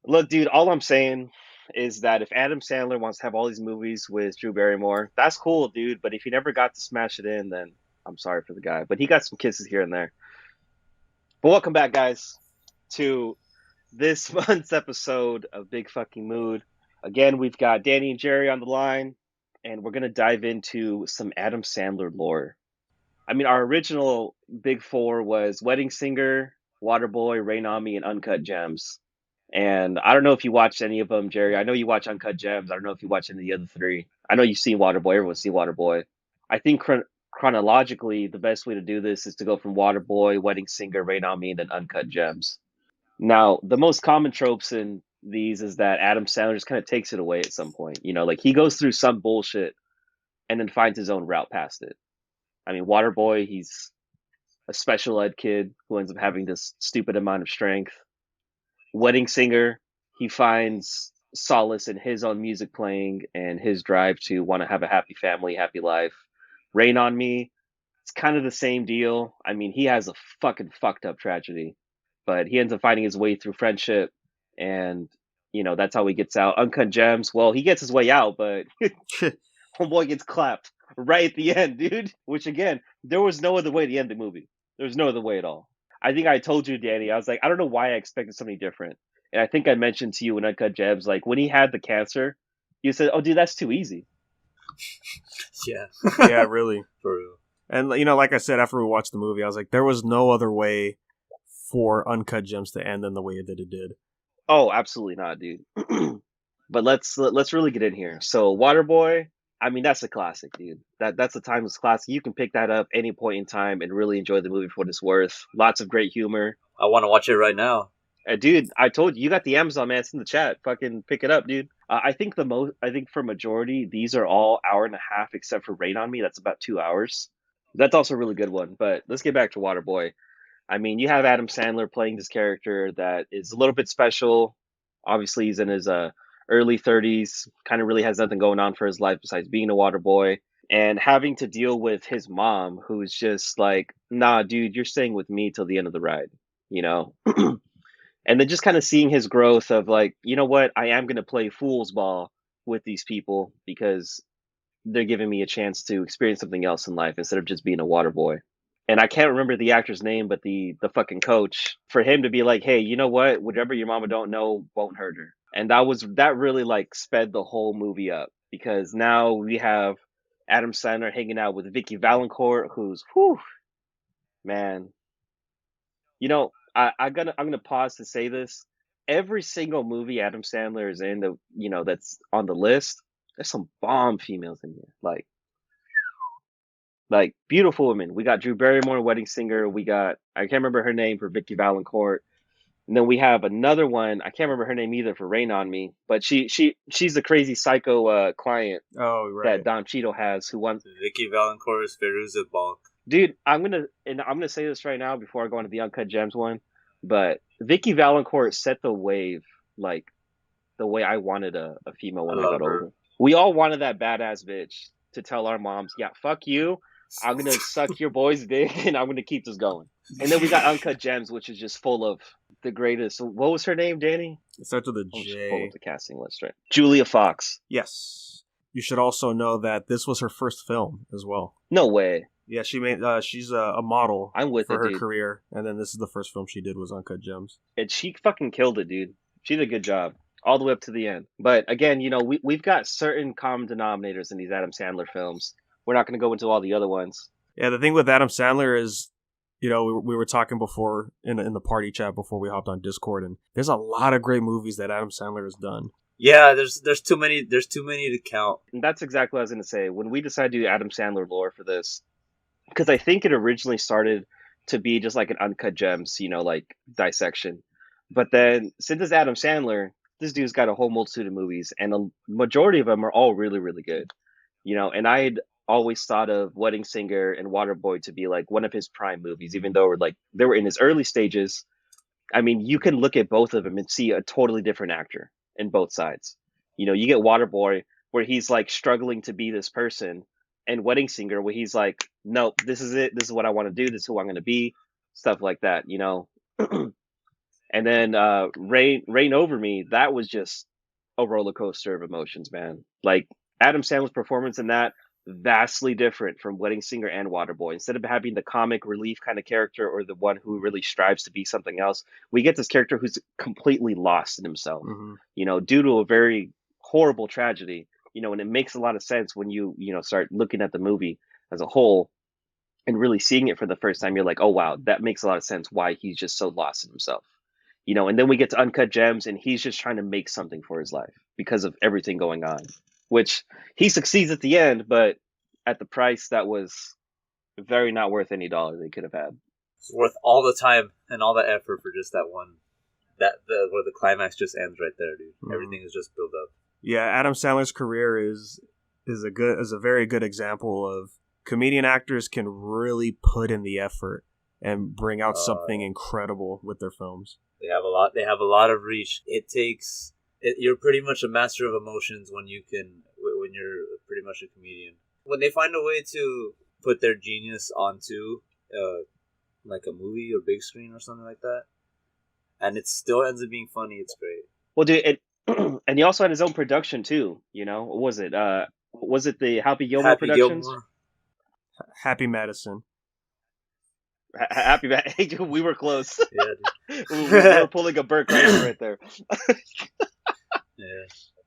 Look, dude, all I'm saying is that if Adam Sandler wants to have all these movies with Drew Barrymore, that's cool, dude. But if he never got to smash it in, then I'm sorry for the guy. But he got some kisses here and there. But welcome back, guys, to this month's episode of Big Fucking Mood. Again, we've got Danny and Gerry on the line, and we're gonna dive into some Adam Sandler lore. I mean, our original Big Four was Wedding Singer, Waterboy, Rain on Me, and Uncut Gems. And I don't know if you watched any of them, Gerry. I know you watch Uncut Gems. I don't know if you watch any of the other three. I know you've seen Waterboy. Everyone's seen Waterboy. I think chronologically, the best way to do this is to go from Waterboy, Wedding Singer, Rain on Me, and then Uncut Gems. Now, the most common tropes in these is that Adam Sandler just kind of takes it away at some point. You know, like he goes through some bullshit and then finds his own route past it. I mean, Waterboy, he's a special ed kid who ends up having this stupid amount of strength. Wedding Singer, he finds solace in his own music playing and his drive to want to have a happy family, happy life. Rain on Me, it's kind of the same deal. I mean, he has a fucking fucked up tragedy, but he ends up finding his way through friendship, and that's how he gets out. Uncut Gems, well, he gets his way out, but homeboy gets clapped right at the end, dude. Which again, there was no other way to end the movie. There was no other way at all. I think I told you, Danny, I was like, I don't know why I expected something different. And I think I mentioned to you in Uncut Gems, like when he had the cancer, you said, "Oh, dude, that's too easy." Yeah. Yeah, really. For real. And, like I said, after we watched the movie, I was like, there was no other way for Uncut Gems to end than the way that it did. Oh, absolutely not, dude. But let's really get in here. So, Waterboy, I mean, that's a classic, dude. That's a timeless classic. You can pick that up any point in time and really enjoy the movie for what it's worth. Lots of great humor. I want to watch it right now. Dude, I told you, you got the Amazon, man. It's in the chat. Fucking pick it up, dude. I think for majority, these are all hour and a half, except for Rain on Me. That's about 2 hours. That's also a really good one. But let's get back to Waterboy. I mean, you have Adam Sandler playing this character that is a little bit special. Obviously, he's in his early 30s, kind of really has nothing going on for his life besides being a water boy and having to deal with his mom, who's just like, nah, dude, you're staying with me till the end of the ride, you know? And then just kind of seeing his growth of like, you know what, I am going to play fool's ball with these people because they're giving me a chance to experience something else in life instead of just being a water boy. And I can't remember the actor's name, but the fucking coach, for him to be like, hey, you know what? Whatever your mama don't know won't hurt her. And that really like sped the whole movie up because now we have Adam Sandler hanging out with Vicky Valancourt, who's man. I'm gonna pause to say this. Every single movie Adam Sandler is in that's on the list, there's some bomb females in here. Like beautiful women. We got Drew Barrymore, Wedding Singer. We got I can't remember her name for Vicky Valancourt. And then we have another one. I can't remember her name either for Rain on Me. But she's a crazy psycho client that Don Cheadle has who wants Vicky Valancourt is Feruza Balk. Dude, I'm gonna say this right now before I go into the Uncut Gems one. But Vicky Valancourt set the wave like the way I wanted a female when I got older. We all wanted that badass bitch to tell our moms, yeah, fuck you. I'm going to suck your boy's dick and I'm going to keep this going. And then we got Uncut Gems, which is just full of the greatest. What was her name, Danny? It starts with a J. Pull up the casting list, right? Julia Fox. Yes. You should also know that this was her first film as well. No way. Yeah, she's a model for her dude. career. And then this is the first film she did was Uncut Gems. And she fucking killed it, dude. She did a good job. All the way up to the end. But again, we've got certain common denominators in these Adam Sandler films. We're not going to go into all the other ones. Yeah, the thing with Adam Sandler is, we were talking before in the party chat before we hopped on Discord, and there's a lot of great movies that Adam Sandler has done. Yeah, there's too many to count. And that's exactly what I was going to say. When we decided to do Adam Sandler lore for this, because I think it originally started to be just like an Uncut Gems, like dissection. But then since it's Adam Sandler, this dude's got a whole multitude of movies, and a majority of them are all really, really good. And I'd always thought of Wedding Singer and Waterboy to be like one of his prime movies, even though they were in his early stages. I mean, you can look at both of them and see a totally different actor in both sides. You get Waterboy where he's like struggling to be this person, and Wedding Singer where he's like, nope, this is it. This is what I want to do. This is who I'm going to be. Stuff like that, And then Rain Over Me, that was just a roller coaster of emotions, man. Like Adam Sandler's performance in that, vastly different from Wedding Singer and Waterboy. Instead of having the comic relief kind of character or the one who really strives to be something else, we get this character who's completely lost in himself, Hmm. due to a very horrible tragedy, and it makes a lot of sense when you start looking at the movie as a whole and really seeing it for the first time. You're like, oh wow, that makes a lot of sense why he's just so lost in himself. And then we get to Uncut Gems, and he's just trying to make something for his life because of everything going on, which he succeeds at the end, but at the price that was very not worth any dollar they could have had. It's worth all the time and all the effort for just that one. Where the climax just ends right there, dude. Everything is just built up. Yeah, Adam Sandler's career is a very good example of comedian actors can really put in the effort and bring out something incredible with their films. They have a lot. They have a lot of reach. You're pretty much a master of emotions when you're pretty much a comedian. When they find a way to put their genius onto like a movie or big screen or something like that, and it still ends up being funny, it's great. Well, dude, and he also had his own production too. What was it? Was it the Happy Gilmore Productions? Gilmore. Happy Madison. Happy Madison. Hey, dude, we were close. Yeah, we were pulling a Burt Kreischer right there. Yeah.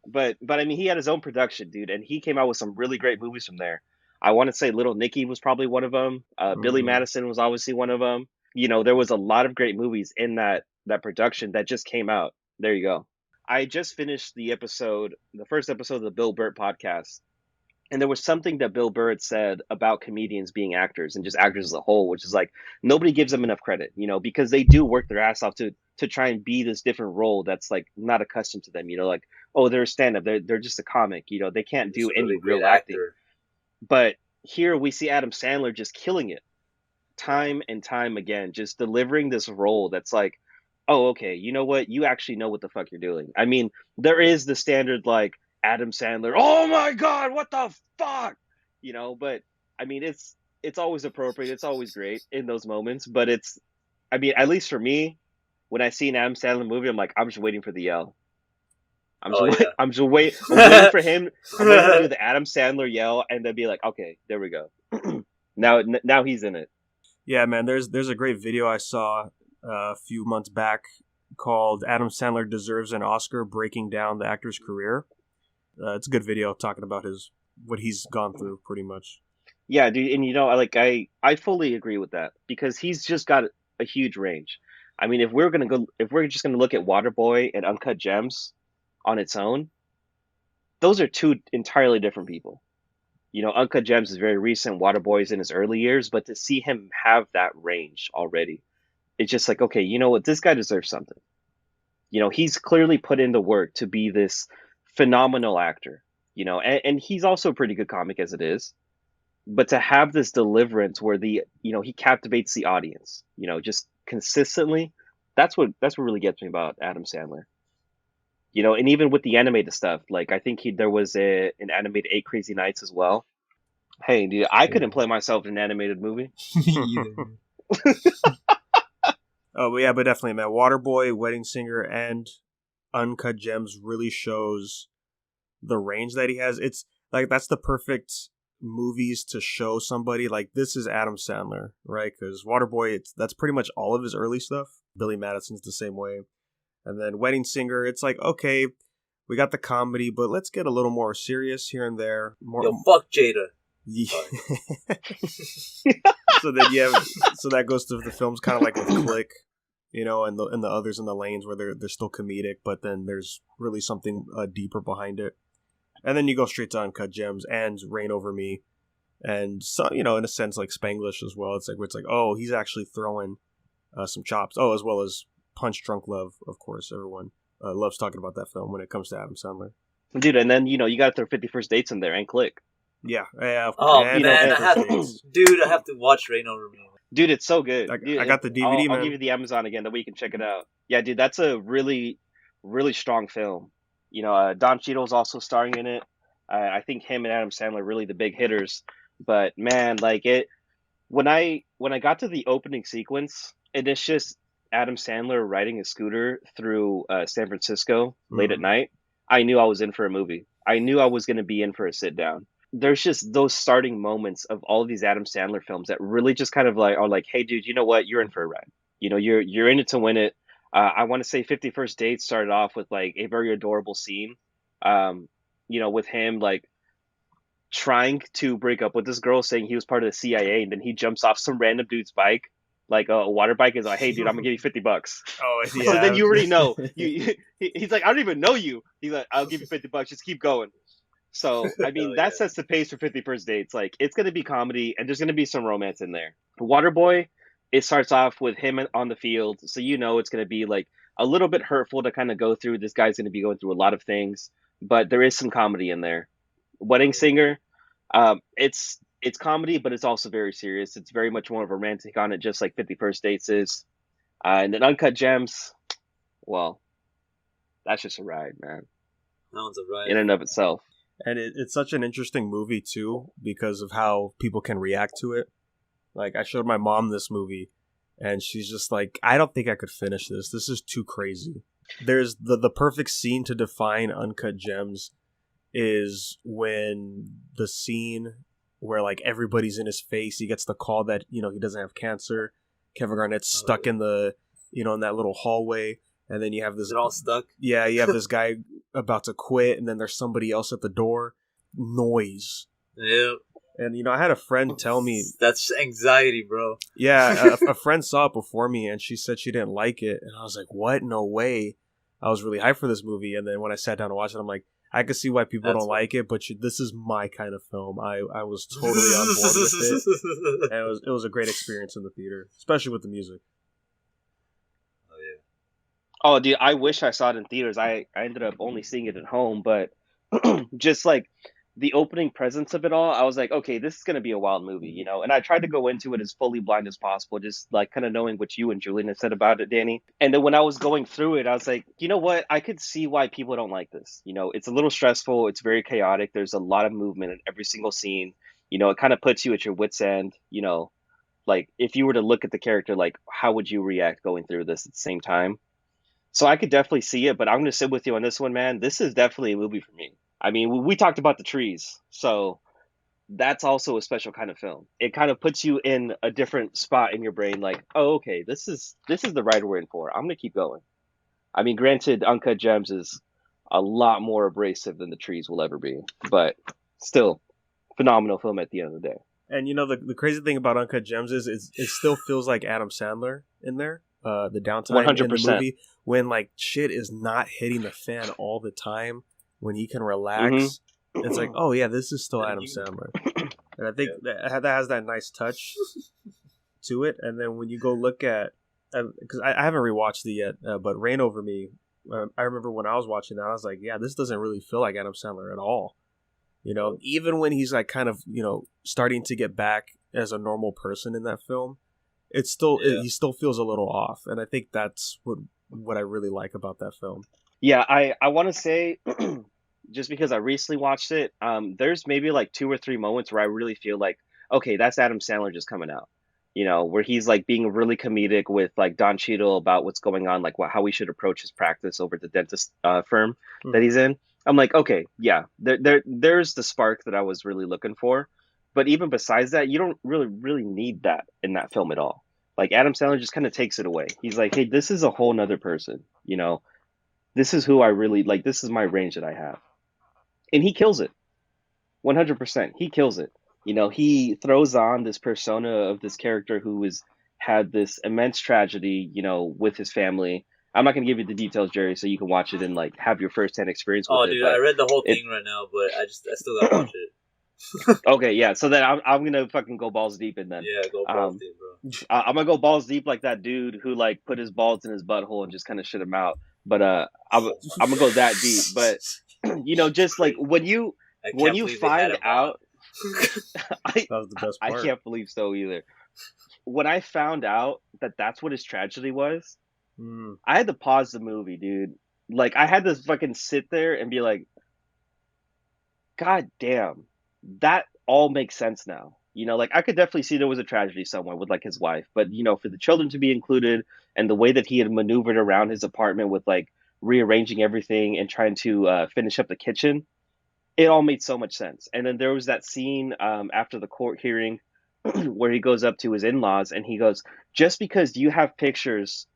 But I mean, he had his own production, dude, and he came out with some really great movies from there. I want to say Little Nicky was probably one of them. Billy Madison was obviously one of them. There was a lot of great movies in that production that just came out. There you go. I just finished the first episode of the Bill Burt podcast, and there was something that Bill Burr had said about comedians being actors and just actors as a whole, which is like nobody gives them enough credit, because they do work their ass off to try and be this different role that's like not accustomed to them, like, oh, they're a stand-up, they're just a comic, they can't do any real acting. But here we see Adam Sandler just killing it time and time again, just delivering this role that's like, oh, okay, you know what? You actually know what the fuck you're doing. I mean, there is the standard like Adam Sandler, oh my God, what the fuck? But I mean, it's always appropriate. It's always great in those moments. But I mean, at least for me, when I see an Adam Sandler movie, I'm like, I'm just waiting for the yell. I'm just waiting for him. I'm waiting to do the Adam Sandler yell and then be like, okay, there we go. now he's in it. Yeah, man. There's a great video I saw a few months back called "Adam Sandler Deserves an Oscar: Breaking Down the Actor's Career." It's a good video talking about what he's gone through, pretty much. Yeah, dude, and I fully agree with that because he's just got a huge range. I mean, if we're just gonna look at Waterboy and Uncut Gems on its own, those are two entirely different people. Uncut Gems is very recent. Waterboy's in his early years, but to see him have that range already, it's just like, okay, you know what? This guy deserves something. He's clearly put in the work to be this phenomenal actor, and he's also a pretty good comic as it is. But to have this deliverance where he captivates the audience, just consistently, that's what really gets me about Adam Sandler. And even with the animated stuff, like I think there was an animated 8 Crazy Nights as well. Hey, dude, I couldn't play myself in an animated movie. Oh, but yeah, but definitely, man. Waterboy, Wedding Singer, and Uncut Gems really shows the range that he has. It's like that's the perfect movies to show somebody like this is Adam Sandler, right? Because Waterboy, that's pretty much all of his early stuff. Billy Madison's the same way. And then Wedding Singer, it's like, okay, we got the comedy, but let's get a little more serious here and there. Yo, fuck Jada. Yeah. So that goes to the films kind of like with Click, and the others in the lanes where they're still comedic, but then there's really something deeper behind it. And then you go straight to Uncut Gems and Reign Over Me, and so in a sense like Spanglish as well. It's like oh, he's actually throwing some chops. Oh, as well as Punch Drunk Love, of course. Everyone loves talking about that film when it comes to Adam Sandler. Dude, and then you got to throw 50 First Dates in there and Click. Yeah. Oh man, I have to watch Reign Over Me. Dude, it's so good. I got the DVD. I'll give you the Amazon again that way you can check it out. Yeah, dude, that's a really, really strong film. Don Cheadle's also starring in it. I think him and Adam Sandler are really the big hitters. But man, like when I got to the opening sequence, and it's just Adam Sandler riding a scooter through San Francisco late at Mm-hmm. night, I knew I was in for a movie. I knew I was going to be in for a sit down. There's just those starting moments of all of these Adam Sandler films that really just kind of like are like, hey, dude, you know what? You're in for a ride. You're in it to win it. I want to say 51st Dates started off with like a very adorable scene, um, with him like trying to break up with this girl, saying he was part of the CIA, and then he jumps off some random dude's bike, like a water bike, is like, "Hey, dude, I'm gonna give you $50." Oh So then yeah. you already know. He's like, "I don't even know you." He's like, "I'll give you $50. Just keep going." So I mean, Hell that yeah. sets the pace for 51st Dates. Like, it's gonna be comedy, and there's gonna be some romance in there. Waterboy, it starts off with him on the field, so it's gonna be like a little bit hurtful to kind of go through. This guy's gonna be going through a lot of things, but there is some comedy in there. Wedding Yeah. Singer, it's comedy, but it's also very serious. It's very much more of a romantic on it, just like 51st Dates is. And then Uncut Gems, well, that's just a ride, man, That one's a ride. in and of itself. And it's such an interesting movie too because of how people can react to it. Like I showed my mom this movie, and she's just like, "I don't think I could finish this. This is too crazy." There's the perfect scene to define Uncut Gems is when the scene where like everybody's in his face. He gets the call that he doesn't have cancer. Kevin Garnett's stuck in the in that little hallway, and then you have this. Is it all stuck? Yeah, you have this guy about to quit, and then there's somebody else at the door. Noise. Yeah. And I had a friend tell me, That's anxiety, bro. yeah, a friend saw it before me, and she said she didn't like it, and I was like, what? No way. I was really hyped for this movie, and then when I sat down to watch it, I'm like, I could see why people don't like it, but this is my kind of film. I was totally on board with it, and it was a great experience in the theater, especially with the music. Oh yeah. Oh, dude, I wish I saw it in theaters. I ended up only seeing it at home, but just like the opening presence of it all, I was like, okay, this is gonna be a wild movie. And I tried to go into it as fully blind as possible, just like kind of knowing what you and Julian had said about it, Danny. And then when I was going through it, I was like, you know what? I could see why people don't like this. It's a little stressful. It's very chaotic. There's a lot of movement in every single scene. It kind of puts you at your wits' end. Like if you were to look at the character, like how would you react going through this at the same time? So I could definitely see it, but I'm going to sit with you on this one, man. This is definitely a movie for me. I mean, we talked about the trees, so that's also a special kind of film. It kind of puts you in a different spot in your brain, like, oh, okay, this is the ride we're in for. I'm going to keep going. I mean, granted, Uncut Gems is a lot more abrasive than the trees will ever be, but still, phenomenal film at the end of the day. And the crazy thing about Uncut Gems is it still feels like Adam Sandler in there. The downtime in the 100%. movie when like shit is not hitting the fan all the time, when he can relax, Mm-hmm. it's like, oh yeah, this is still Adam Sandler, and I think that has that nice touch to it. And then when you go look at, because I haven't rewatched it yet, but Rain Over Me, I remember when I was watching that, I was like, yeah, this doesn't really feel like Adam Sandler at all. Even when he's like kind of starting to get back as a normal person in that film, it's still he still feels a little off, and I think that's what I really like about that film. Yeah, I want to say, just because I recently watched it, there's maybe like 2 or 3 moments where I really feel like, okay, that's Adam Sandler just coming out. Where he's like being really comedic with like Don Cheadle about what's going on, like how he should approach his practice over at the dentist firm that he's in. I'm like, okay, yeah, there's the spark that I was really looking for. But even besides that, you don't really need that in that film at all. Like Adam Sandler just kind of takes it away. He's like, hey, this is a whole nother person. This is who I really like. This is my range that I have, and he kills it. 100%. He kills it. He throws on this persona of this character who had this immense tragedy, with his family. I'm not going to give you the details, Jerry, so you can watch it and like have your firsthand experience with it. Oh, dude, I read the whole thing right now, but I still gotta watch it. Okay, yeah. So then I'm gonna fucking go balls deep in then. Yeah, go balls deep, bro. I'm gonna go balls deep like that dude who like put his balls in his butthole and just kind of shit him out. But I'm gonna go that deep. But just like when you find out, That was the best part. I can't believe so either. When I found out that that's what his tragedy was, I had to pause the movie, dude. Like I had to fucking sit there and be like, God damn, that all makes sense now. You know, like I could definitely see there was a tragedy somewhere with like his wife, but you know, for the children to be included and the way that he had maneuvered around his apartment with like rearranging everything and trying to finish up the kitchen, it all made so much sense. And then there was that scene after the court hearing where he goes up to his in-laws and he goes, "Just because you have pictures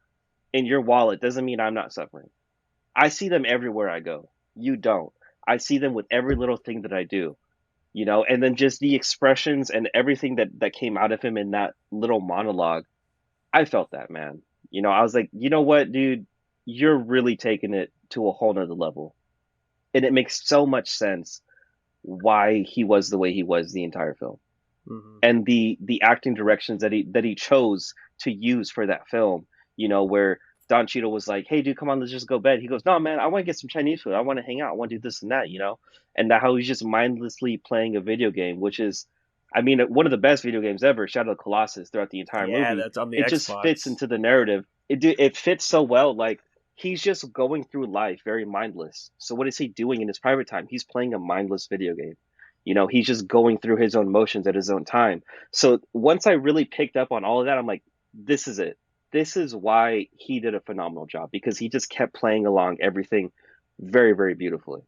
in your wallet doesn't mean I'm not suffering. I see them everywhere I go. You don't. I see them with every little thing that I do." You know, and then just the expressions and everything that came out of him in that little monologue, I felt that, man. You know, I was like, you know what, dude, you're really taking it to a whole nother level, and it makes so much sense why he was the way he was the entire film, Hmm. and the acting directions that he chose to use for that film. You know, where Don Cheadle was like, "Hey, dude, come on, let's just go bed." He goes, "No, man, I want to get some Chinese food. I want to hang out. I want to do this and that." You know, and that how he's just mindlessly playing a video game, which is, I mean, one of the best video games ever, Shadow of the Colossus. Throughout the entire Yeah, movie, that's on the it just fits Xbox. into the narrative. It fits so well. Like he's just going through life very mindless. So what is he doing in his private time? He's playing a mindless video game. You know, he's just going through his own motions at his own time. So once I really picked up on all of that, I'm like, this is it. This is why he did a phenomenal job because he just kept playing along everything very, very beautifully.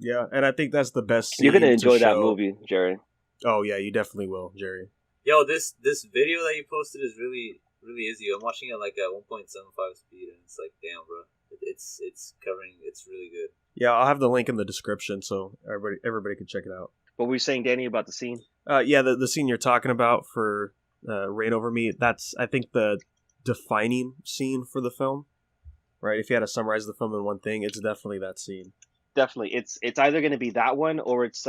Yeah, and I think that's the best You're gonna scene to enjoy that show. movie, Jerry. Oh yeah, you definitely will, Jerry. Yo, this video that you posted is really easy. I'm watching it like at 1.75 speed, and it's like, damn, bro, it's covering. It's really good. Yeah, I'll have the link in the description so everybody can check it out. What were you saying, Danny, about the scene? Yeah, the scene you're talking about for "Rain Over Me," that's I think the defining scene for the film. Right? If you had to summarize the film in one thing, it's definitely that scene. Definitely. It's either gonna be that one or it's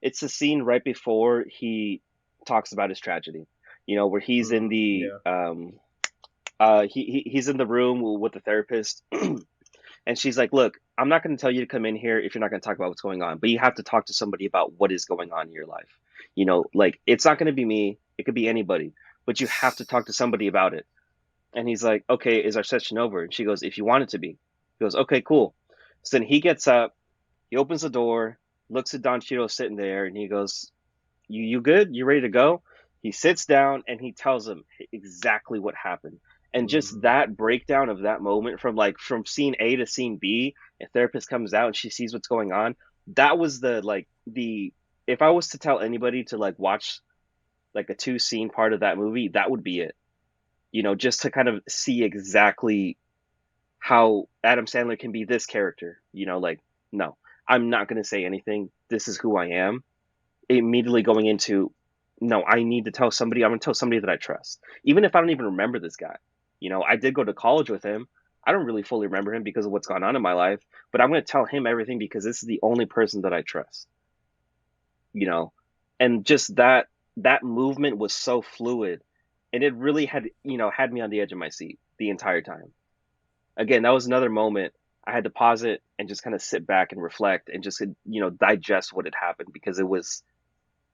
it's the scene right before he talks about his tragedy. You know, where he's in the Yeah. he's in the room with the therapist and she's like, "Look, I'm not going to tell you to come in here if you're not going to talk about what's going on, but you have to talk to somebody about what is going on in your life. You know, like it's not going to be me, it could be anybody, but you have to talk to somebody about it." And he's like, "Okay, is our session over?" And she goes, "If you want it to be." He goes, "Okay, cool." So then he gets up, he opens the door, looks at Don Cheadle sitting there, and he goes, "You good? You ready to go?" He sits down and he tells him exactly what happened. And just Mhm. that breakdown of that moment from like from scene A to scene B, a therapist comes out and she sees what's going on. That was the like the if I was to tell anybody to like watch like a two scene part of that movie, that would be it. You know, just to kind of see exactly how Adam Sandler can be this character. You know, like, no, I'm not going to say anything. This is who I am. Immediately going into, no, I need to tell somebody. I'm going to tell somebody that I trust, even if I don't even remember this guy. You know, I did go to college with him. I don't really fully remember him because of what's gone on in my life, but I'm going to tell him everything because this is the only person that I trust. You know, and just that movement was so fluid, and it really had had me on the edge of my seat the entire time. Again, that was another moment I had to pause it and just kind of sit back and reflect and just digest what had happened because it was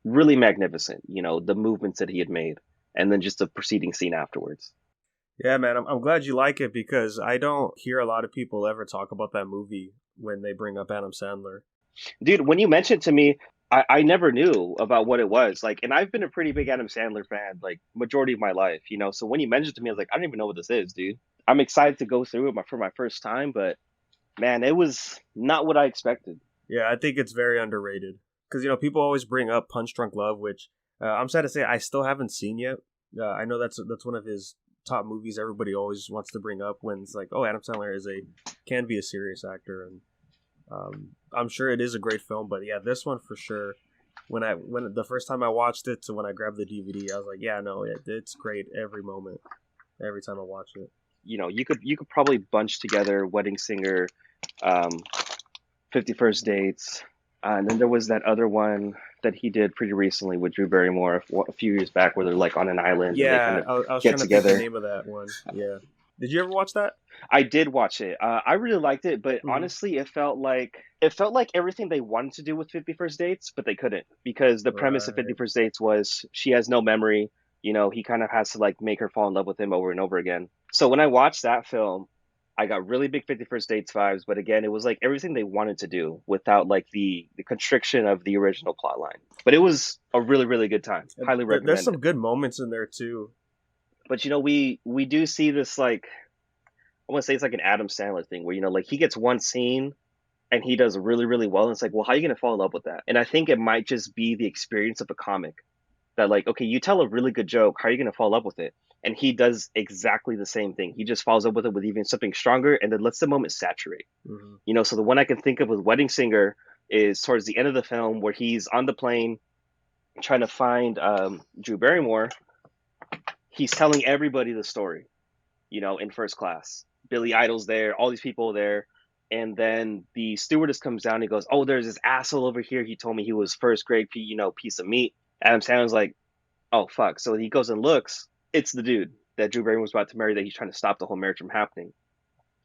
really magnificent. You know, the movements that he had made, and then just the preceding scene afterwards. Yeah, man, I'm glad you like it because I don't hear a lot of people ever talk about that movie when they bring up Adam Sandler. Dude, when you mentioned to me, I never knew about what it was. Like, and I've been a pretty big Adam Sandler fan, like majority of my life, you know. So when you mentioned to me, I was like, I don't even know what this is, dude. I'm excited to go through it for my first time, but man, it was not what I expected. Yeah, I think it's very underrated because people always bring up Punch Drunk Love, which I'm sad to say I still haven't seen yet. I know that's one of his top movies. Everybody always wants to bring up when it's like, oh, Adam Sandler can be a serious actor, and I'm sure it is a great film. But yeah, this one for sure. When the first time I watched it to when I grabbed the DVD, I was like, yeah, no, it's great every moment, every time I watch it. You know, you could probably bunch together Wedding Singer, um, 51st Dates, and then there was that other one that he did pretty recently with Drew Barrymore a few years back, where they're like on an island and they kind Yeah, of I was get trying to think the together. name of that one. Yeah, did you ever watch that? I did watch it. I really liked it, but Hmm. honestly, it felt like everything they wanted to do with 51st Dates, but they couldn't because the premise of Right. 51st Dates was she has no memory. You know, he kind of has to like make her fall in love with him over and over again. So when I watched that film, I got really big 51st Dates vibes, but again, it was like everything they wanted to do without like the constriction of the original plot line. But it was a really, really good time. And Highly there's recommend some it. good moments in there too. But we do see this like I want to say it's like an Adam Sandler thing where like he gets one scene and he does really, really well. And it's like, well, how are you gonna fall in love with that? And I think it might just be the experience of a comic that like, okay, you tell a really good joke, how are you gonna fall in love with it? And he does exactly the same thing. He just follows up with it with even something stronger and then lets the moment saturate. Hmm. So the one I can think of with Wedding Singer is towards the end of the film where he's on the plane trying to find Drew Barrymore. He's telling everybody the story, in first class. Billy Idol's there, all these people there. And then the stewardess comes down and goes, "Oh, there's this asshole over here. He told me he was first grade, piece of meat." Adam Sandler's like, "Oh, fuck." So he goes and looks. It's the dude that Drew Barrymore was about to marry that he's trying to stop the whole marriage from happening.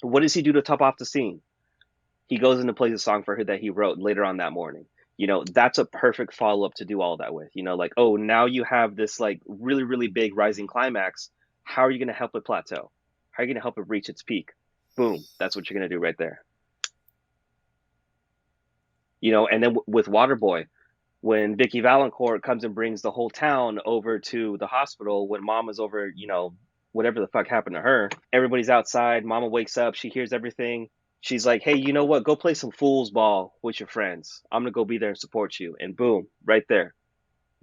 What does he do to top off the scene? He goes and plays a song for her that he wrote later on that morning. That's a perfect follow up to do all that with. Like, oh, now you have this like really, really big rising climax. How are you going to help it plateau? How are you going to help it reach its peak? Boom. That's what you're going to do right there. And then with Waterboy, when Vicky Valancourt comes and brings the whole town over to the hospital when Mama's over, whatever the fuck happened to her, everybody's outside. Mama wakes up. She hears everything. She's like, "Hey, you know what? Go play some fool's ball with your friends. I'm going to go be there and support you." And boom, right there.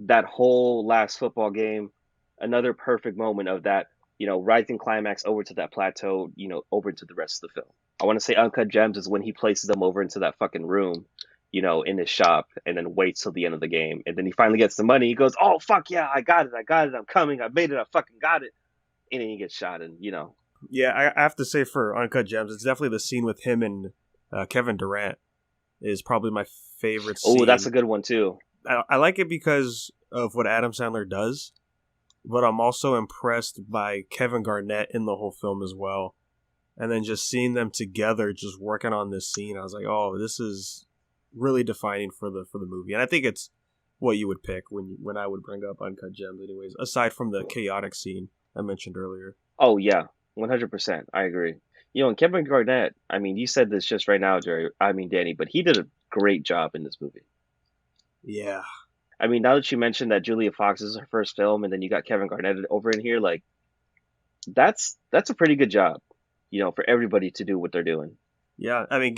That whole last football game, another perfect moment of that, rising climax over to that plateau, over to the rest of the film. I want to say Uncut Gems is when he places them over into that fucking room, in his shop and then waits till the end of the game. And then he finally gets the money. He goes, "Oh, fuck yeah, I got it. I'm coming. I made it. I fucking got it." And then he gets shot and. Yeah, I have to say for Uncut Gems, it's definitely the scene with him and Kevin Durant is probably my favorite Oh, that's scene. a good one too. I like it because of what Adam Sandler does, but I'm also impressed by Kevin Garnett in the whole film as well. And then just seeing them together, just working on this scene, I was like, "Oh, this is really defining for the movie." And I think it's what you would pick when I would bring up Uncut Gems, anyways. Aside from the chaotic scene I mentioned earlier. Oh yeah, 100%. I agree. And Kevin Garnett. I mean, you said this just right now, Jerry. I mean, Danny, but he did a great job in this movie. Yeah, I mean, now that you mentioned that Julia Fox is her first film, and then you got Kevin Garnett over in here, like that's a pretty good job, for everybody to do what they're doing. yeah. I mean,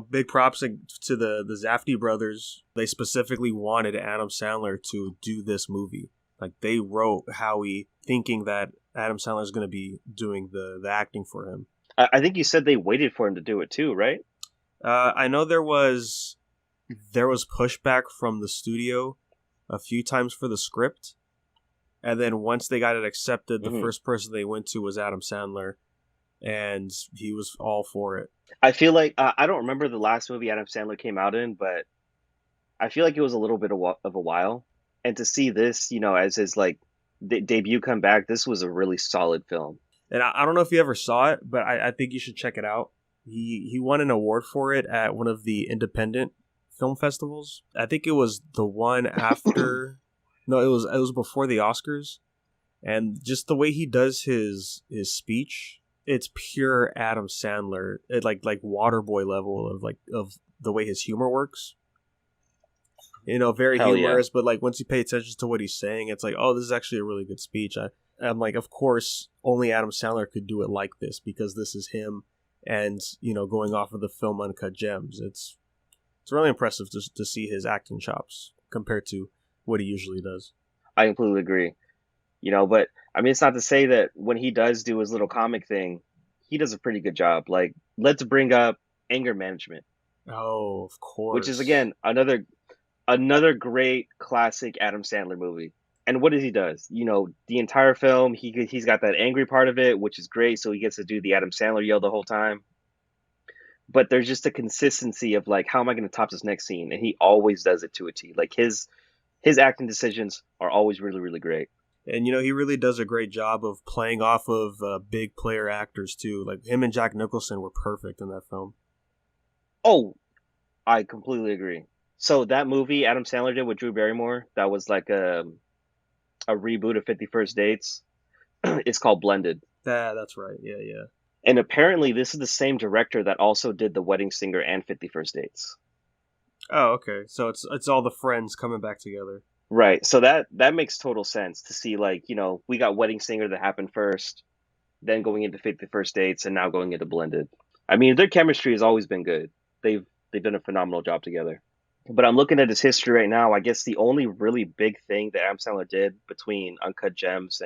big props to the Safdie brothers. They specifically wanted Adam Sandler to do this movie. Like they wrote Howie thinking that Adam Sandler is going to be doing the acting for him. I think you said they waited for him to do it too, right? I know there was pushback from the studio a few times for the script, and then once they got it accepted, the first person they went to was Adam Sandler, and he was all for it. I feel like I don't remember the last movie Adam Sandler came out in, but I feel like it was a little bit of a while. And to see this, as his like debut come back, this was a really solid film. And I don't know if you ever saw it, but I think you should check it out. He won an award for it at one of the independent film festivals. I think it was the one after. No, it was before the Oscars, and just the way he does his speech, it's pure Adam Sandler, like Waterboy level of the way his humor works. Very Hell humorous, yeah. but like once you pay attention to what he's saying, it's like, oh, this is actually a really good speech. I'm like, of course, only Adam Sandler could do it like this because this is him, and going off of the film Uncut Gems, it's really impressive to see his acting chops compared to what he usually does. I completely agree. But I mean, it's not to say that when he does do his little comic thing, he does a pretty good job. Like, let's bring up Anger Management, Oh, of course. which is again another great classic Adam Sandler movie. And what does he does? The entire film, he's got that angry part of it, which is great. So he gets to do the Adam Sandler yell the whole time. But there's just a consistency of like, how am I going to top this next scene? And he always does it to a T. Like his acting decisions are always really, really great. And he really does a great job of playing off of big player actors too. Like him and Jack Nicholson were perfect in that film. Oh, I completely agree. So that movie Adam Sandler did with Drew Barrymore, that was like a reboot of 51st Dates. It's called Blended. That's right. Yeah, yeah. And apparently, this is the same director that also did The Wedding Singer and 50 First Dates. Oh, okay. So it's all the friends coming back together. Right. So that makes total sense to see, like, we got Wedding Singer that happened first, then going into 50 First Dates, and now going into Blended. I mean, their chemistry has always been good. They've done a phenomenal job together. But I'm looking at his history right now. I guess the only really big thing that Adam Sandler did between Uncut Gems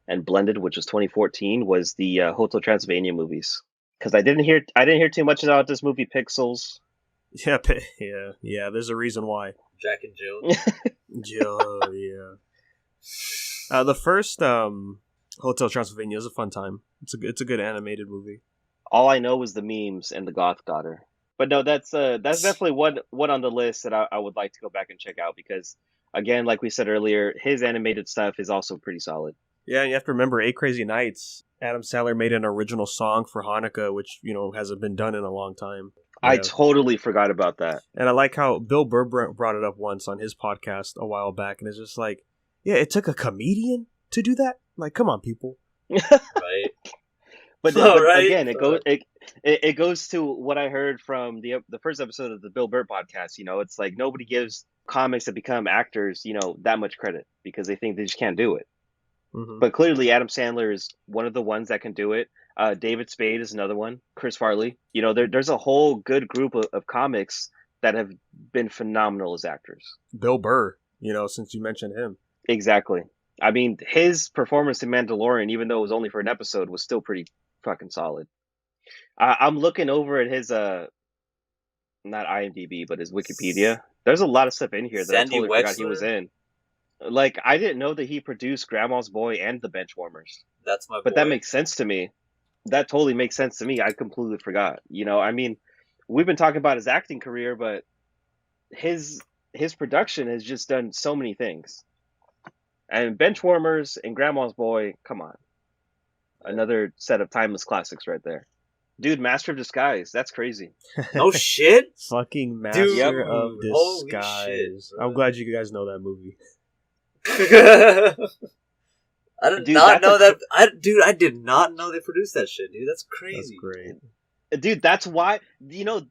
and Blended, which was 2014, was the Hotel Transylvania movies. Because I didn't hear too much about this movie Pixels. Yeah, yeah. There's a reason why. Jack and Jill. Jill, yeah. The first Hotel Transylvania is a fun time. It's a good animated movie. All I know is the memes and the Goth Daughter. But no, that's definitely one on the list that I would like to go back and check out because, again, like we said earlier, his animated stuff is also pretty solid. Yeah, and you have to remember, Eight Crazy Nights. Adam Sandler made an original song for Hanukkah, which hasn't been done in a long time. I totally forgot about that. And I like how Bill Burr brought it up once on his podcast a while back, and it's just like, yeah, it took a comedian to do that. Like, come on, people. Right. But again, it goes to what I heard from the first episode of the Bill Burr podcast. It's like nobody gives comics that become actors, that much credit because they think they just can't do it. Mm-hmm. But clearly, Adam Sandler is one of the ones that can do it. David Spade is another one. Chris Farley. There's a whole good group of comics that have been phenomenal as actors. Bill Burr, since you mentioned him. Exactly. I mean, his performance in Mandalorian, even though it was only for an episode, was still pretty fucking solid. I'm looking over at his not IMDb, but his Wikipedia. There's a lot of stuff in here that I totally forgot he was in. Like, I didn't know that he produced Grandma's Boy and The Benchwarmers. That's my boy. But that makes sense to me. That totally makes sense to me. I completely forgot. I mean, we've been talking about his acting career, but his production has just done so many things. And Benchwarmers and Grandma's Boy, come on. Another set of timeless classics right there. Dude, Master of Disguise. That's crazy. No shit? Fucking Master of Disguise. Shit, I'm glad you guys know that movie. I did not know that. I did not know they produced that shit, dude. That's crazy. That's great. Dude, that's why,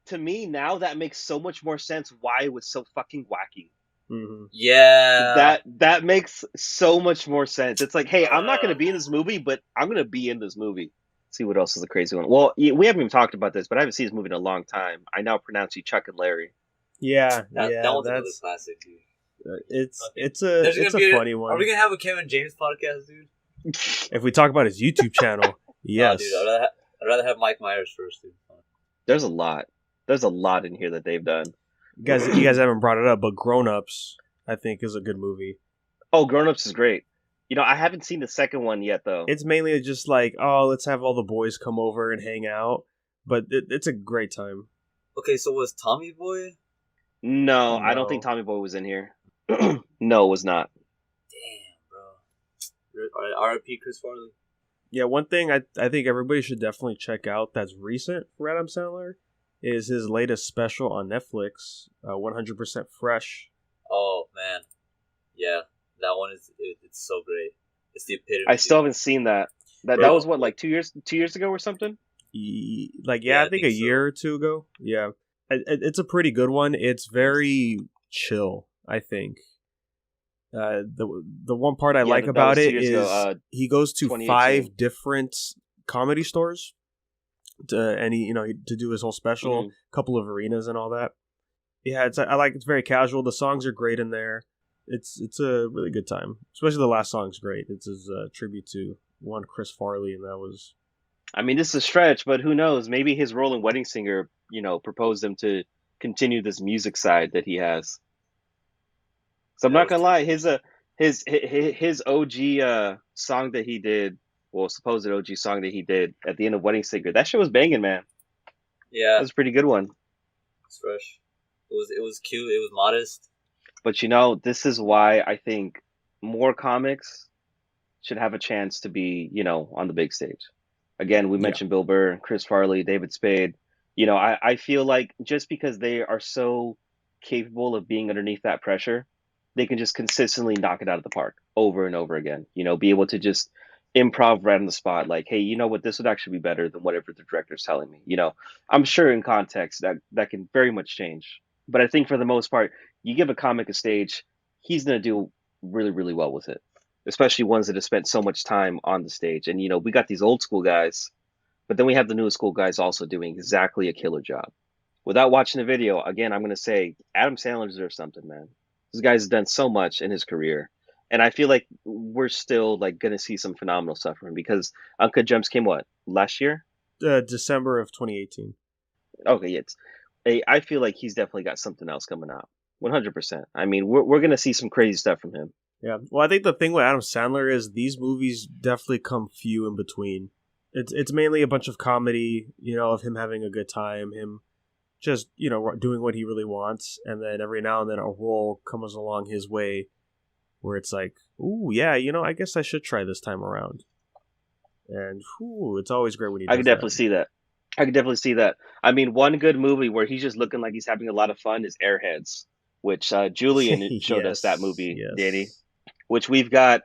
to me now that makes so much more sense why it was so fucking wacky. Mm-hmm. Yeah. That makes so much more sense. It's like, hey, I'm not going to be in this movie, but I'm going to be in this movie. See what else is a crazy one. Well, we haven't even talked about this, but I haven't seen this movie in a long time. I now pronounce you Chuck and Larry. Yeah, that one's another classic, dude. It's a funny one. Are we gonna have a Kevin James podcast, dude? If we talk about his YouTube channel, yes. Oh, dude, I'd rather have Mike Myers first, dude. There's a lot in here that they've done. You guys haven't brought it up, but Grown Ups, I think, is a good movie. Oh, Grown Ups is great. I haven't seen the second one yet, though. It's mainly just like, oh, let's have all the boys come over and hang out, but it's a great time. Okay, so was Tommy Boy? No, I don't think Tommy Boy was in here. No, it was not. Damn, bro. R.I.P. Chris Farley. Yeah, one thing I think everybody should definitely check out that's recent for Adam Sandler is his latest special on Netflix, 100% Fresh. Oh, man. Yeah, that one it's so great. It's the epitome. I still haven't seen that. That was what, like 2 years ago or something? I think a year or two ago. Yeah. It's a pretty good one. It's very chill, I think. The one part I like about it is he goes to 5 different comedy stores to do his whole special, couple of arenas and all that. Yeah, it's very casual. The songs are great in there. It's a really good time. Especially the last song's great. It's his tribute to one Chris Farley, and that was. I mean, this is a stretch, but who knows? Maybe his role in Wedding Singer, proposed him to continue this music side that he has. So I'm not gonna lie, his OG song that he did, well, supposed OG song that he did at the end of Wedding Singer, that shit was banging, man. Yeah, that was a pretty good one. It's fresh. It was cute. It was modest. But this is why I think more comics should have a chance to be, on the big stage. Again, we mentioned Bill Burr, Chris Farley, David Spade. I feel like just because they are so capable of being underneath that pressure, they can just consistently knock it out of the park over and over again. Be able to just improv right on the spot. Like, hey, you know what? This would actually be better than whatever the director's telling me. I'm sure in context that can very much change. But I think for the most part, you give a comic a stage, he's gonna do really, really well with it. Especially ones that have spent so much time on the stage. And we got these old school guys, but then we have the new school guys also doing exactly a killer job. Without watching the video, again, I'm gonna say Adam Sandler deserves something, man. This guy's done so much in his career, and I feel like we're still like gonna see some phenomenal stuff from him because Uncut Gems came what last year? December of 2018. Okay, I feel like he's definitely got something else coming out. 100%. I mean, we're gonna see some crazy stuff from him. Yeah. Well, I think the thing with Adam Sandler is these movies definitely come few in between. It's mainly a bunch of comedy, of him having a good time, him just, doing what he really wants, and then every now and then a role comes along his way where it's like, ooh, yeah, I guess I should try this time around. And it's always great when he does I could definitely see that. I could definitely see that. I mean, one good movie where he's just looking like he's having a lot of fun is Airheads, which Julian showed us that Yes, movie, Danny. yes. Which we've got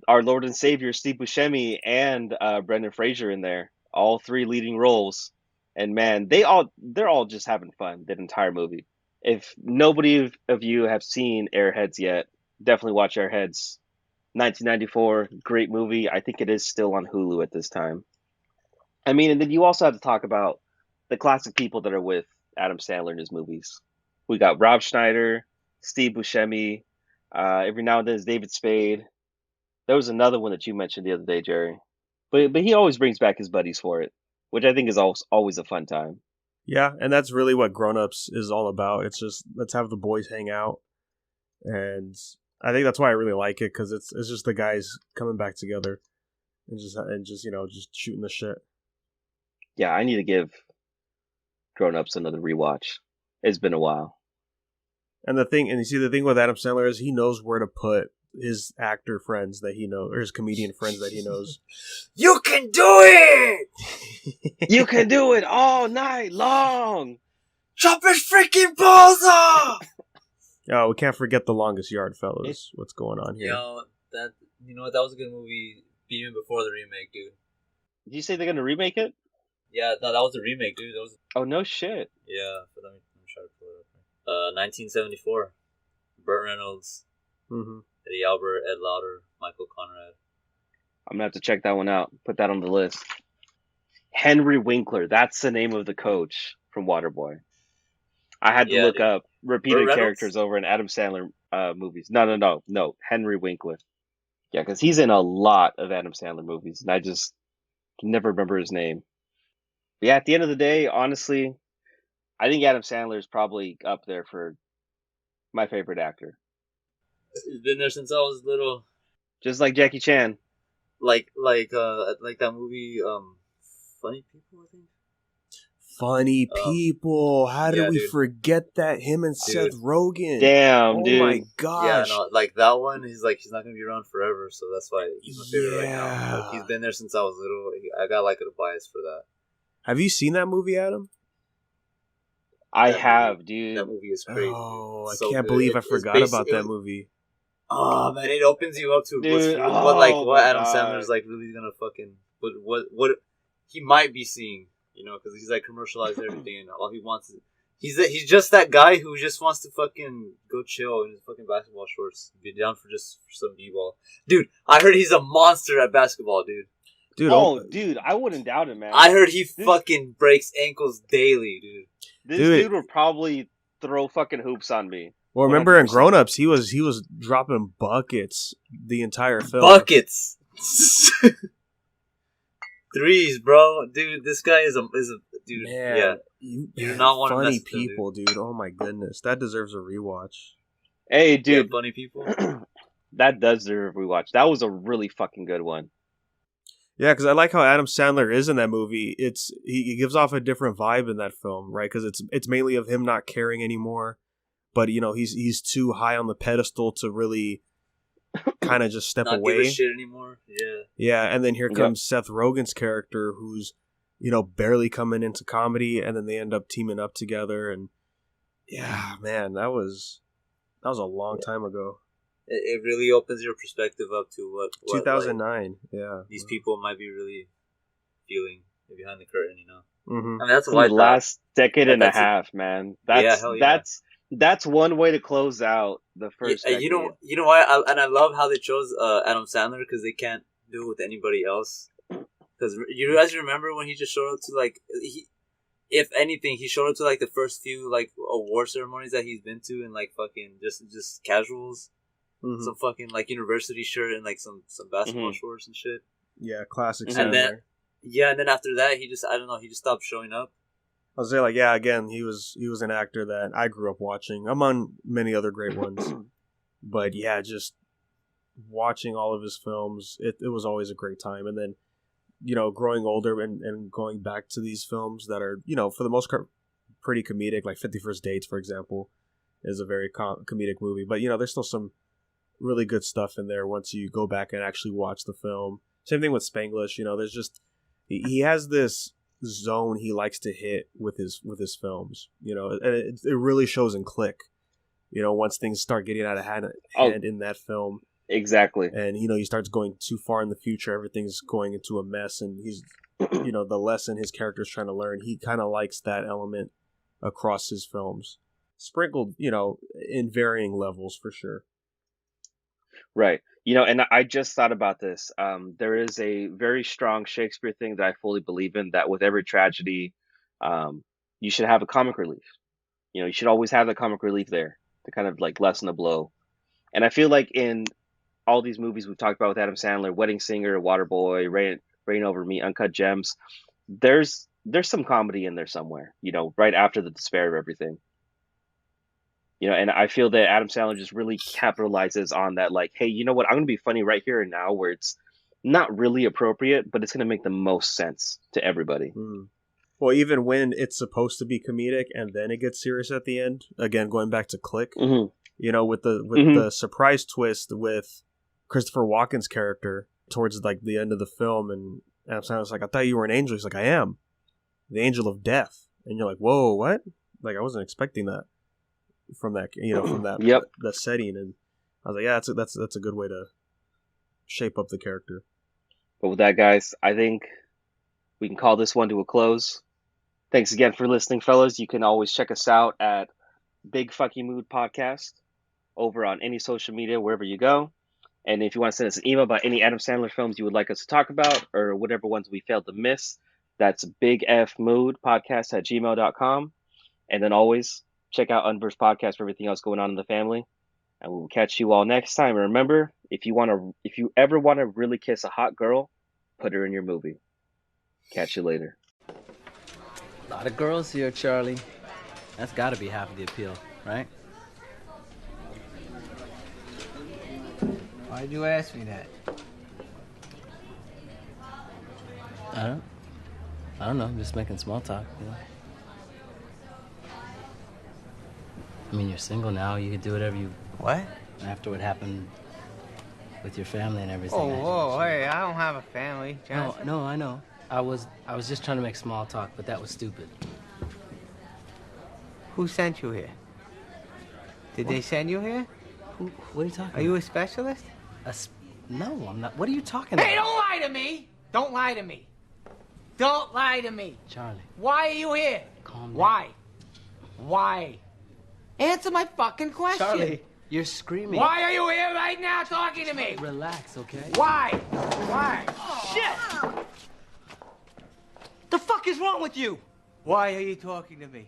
our Lord and Savior Steve Buscemi and Brendan Fraser in there, all three leading roles. And man, they're all just having fun that entire movie. If nobody of you have seen Airheads yet, definitely watch Airheads. 1994, great movie. I think it is still on Hulu at this time. I mean, and then you also have to talk about the classic people that are with Adam Sandler in his movies. We got Rob Schneider, Steve Buscemi, every now and then it's David Spade. There was another one that you mentioned the other day, Jerry. But he always brings back his buddies for it, which I think is always a fun time. Yeah, and that's really what Grown Ups is all about. It's just, let's have the boys hang out. And I think that's why I really like it, because it's just the guys coming back together and just shooting the shit. Yeah, I need to give Grown Ups another rewatch. It's been a while. And you see, the thing with Adam Sandler is he knows where to put his actor friends that he knows, or his comedian friends that he knows. You can do it! You can do it all night long! Chop his freaking balls off! Oh, we can't forget The Longest Yard, fellas. What's going on here? You know what? That was a good movie even before the remake, dude. Did you say they're going to remake it? Yeah, no, that was a remake, dude. That was. Oh, no shit. Yeah, but let me try to pull it up. 1974. Burt Reynolds, Eddie Albert, Ed Lauder, Michael Conrad. I'm going to have to check that one out. Put that on the list. Henry Winkler. That's the name of the coach from Waterboy. I had to look up repeated characters over in Adam Sandler movies. No. Henry Winkler. Yeah, because he's in a lot of Adam Sandler movies, and I just can never remember his name. But yeah, at the end of the day, honestly, I think Adam Sandler is probably up there for my favorite actor. He's been there since I was little. Just like Jackie Chan. Like that movie, Funny People, I think. Funny People. How did we forget that? Him and Seth Rogen. Damn, dude. Oh my gosh. Yeah, no, like that one. He's not gonna be around forever, so that's why he's my favorite right now. Like, he's been there since I was little. I got like a bias for that. Have you seen that movie, Adam? I have, dude. That movie is crazy. Oh, I can't believe I forgot about that movie. Oh man, it opens you up to dude, what Adam Sandler's like really gonna fucking what he might be seeing, because he's like commercialized everything and all he wants is he's just that guy who just wants to fucking go chill in his fucking basketball shorts, be down for some b-ball. Dude, I heard he's a monster at basketball, dude. Dude, I wouldn't doubt it, man. I heard he fucking breaks ankles daily, dude. This dude would probably throw fucking hoops on me. Well, remember 100%. In Grown Ups, he was dropping buckets the entire film. Buckets, threes, bro. Dude, this guy is a dude. Man, yeah, you do not want to Funny mess with People, him, dude. Oh my goodness, that deserves a rewatch. Hey, dude, Funny People. That does deserve a rewatch. That was a really fucking good one. Yeah, because I like how Adam Sandler is in that movie. He gives off a different vibe in that film, right? Because it's mainly of him not caring anymore, but he's too high on the pedestal to really kind of just step not away. Not give a shit anymore. Yeah. Yeah, and then here comes Seth Rogen's character, who's barely coming into comedy, and then they end up teaming up together, and yeah, man, that was a long time ago. it really opens your perspective up to what 2009. These people might be really feeling behind the curtain, you know. Mm-hmm. I mean, that's From why the last decade and a half, man. hell yeah. That's one way to close out the first decade. You know why? I love how they chose Adam Sandler, because they can't do it with anybody else. Because you guys remember when he just showed up to like if anything, he showed up to like the first few like award ceremonies that he's been to, and like fucking just casuals, some fucking like university shirt and like some basketball shorts and shit. Yeah, classic Sandler. And then after that, he just stopped showing up. I was say like, yeah, again, he was an actor that I grew up watching, among many other great ones. But yeah, just watching all of his films, it was always a great time. And then, you know, growing older and going back to these films that are, you know, for the most part, pretty comedic, like 51st Dates, for example, is a very comedic movie. But, you know, there's still some really good stuff in there once you go back and actually watch the film. Same thing with Spanglish, you know, there's just, he has this zone he likes to hit with his films, you know, and it really shows in Click, you know, once things start getting out of hand in that film. Exactly. And, you know, he starts going too far in the future, everything's going into a mess, and he's, you know, the lesson his character's trying to learn, he kind of likes that element across his films, sprinkled, you know, in varying levels for sure. Right. You know, and I just thought about this. There is a very strong Shakespeare thing that I fully believe in, that with every tragedy, you should have a comic relief. You know, you should always have the comic relief there to kind of like lessen the blow. And I feel like in all these movies we've talked about with Adam Sandler, Wedding Singer, Waterboy, Rain Over Me, Uncut Gems, there's some comedy in there somewhere, you know, right after the despair of everything. You know, and I feel that Adam Sandler just really capitalizes on that, like, hey, you know what? I'm going to be funny right here and now, where it's not really appropriate, but it's going to make the most sense to everybody. Well, even when it's supposed to be comedic and then it gets serious at the end, again, going back to Click, you know, with the surprise twist with Christopher Walken's character towards like the end of the film, and Adam Sandler's like, I thought you were an angel. He's like, I am the angel of death. And you're like, whoa, what? Like, I wasn't expecting that from that, you know, from that that setting. And I was like, yeah, that's a good way to shape up the character. But with that, guys, I think we can call this one to a close. Thanks again for listening, fellas. You can always check us out at Bigfmoodpodcast over on any social media, wherever you go. And if you want to send us an email about any Adam Sandler films you would like us to talk about, or whatever ones we failed to miss, that's bigfmoodpodcast@gmail.com. And then always check out Unverse Podcast for everything else going on in the family. And we will catch you all next time. And remember, if you ever want to really kiss a hot girl, put her in your movie. Catch you later. A lot of girls here, Charlie. That's got to be half of the appeal, right? Why'd you ask me that? I don't know. I'm just making small talk, you know? I mean, you're single now. You can do whatever you... What? After what happened with your family and everything. Oh, whoa, hey, I don't have a family, Johnson. No, I know. I was just trying to make small talk, but that was stupid. Who sent you here? Did they send you here? What are you talking about? Are you a specialist? No, I'm not. What are you talking about? Hey, don't lie to me! Don't lie to me! Don't lie to me! Charlie. Why are you here? Calm down. Why? Why? Answer my fucking question. Charlie, you're screaming. Why are you here right now talking to me? Relax, okay? Why? Why? Oh. Shit! The fuck is wrong with you? Why are you talking to me?